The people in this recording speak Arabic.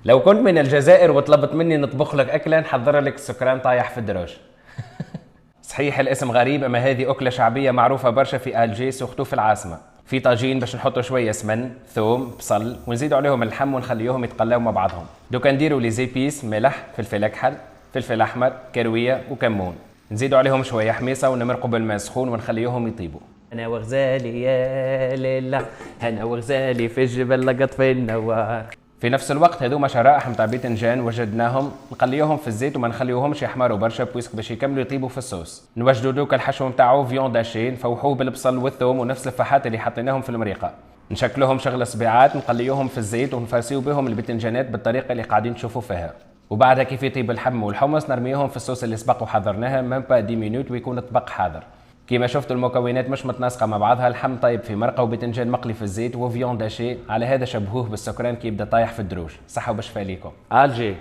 لو كنت من الجزائر وطلبت مني نطبخ لك أكلة نحضر لك السكران طايح في الدروج. صحيح الاسم غريب، أما هذه أكلة شعبية معروفة برشا في ألجيس وخطوف العاصمة. في طاجين باش نحطوا شوية سمن، ثوم، بصل، ونزيدوا عليهم اللحم ونخليوهم يتقلاو مع بعضهم. دوكا نديروا لي زيبيس، ملح، فلفل أكحل، فلفل أحمر، كروية وكمون. نزيدوا عليهم شوية حميصة ونمرقوا بالماء سخون ونخليوهم يطيبوا. انا وغزالي يا ليلى، انا وغزالي في الجبل لقط في النوار. في نفس الوقت هذوما شرائح متاع باذنجان وجدناهم نقليوهم في الزيت وما نخليوهمش يحمروا برشا بويسك باش يكملوا يطيبوا في الصوص. نوجدوا دوك الحشو نتاعو فيون داشي، نفوحوه بالبصل والثوم ونفس الفحات اللي حطيناهم في المريقه. نشكلوهم شغل صبيعات نقليوهم في الزيت ونفرسيو بهم الباذنجانات بالطريقه اللي قاعدين تشوفوا فيها. وبعدها كيف يطيب اللحم والحمص نرميهم في الصوص اللي سبق وحضرناها ميم با 10 مينوت ويكون الطبق حاضر. كيما شفتوا المكونات مش متناسقه مع بعضها، اللحم طيب في مرقه وباذنجان مقلي في الزيت وفيون داشي، على هذا شبهوه بالسكران كي يبدا طايح في الدروج. صحه وبشفى ليكم. الجي.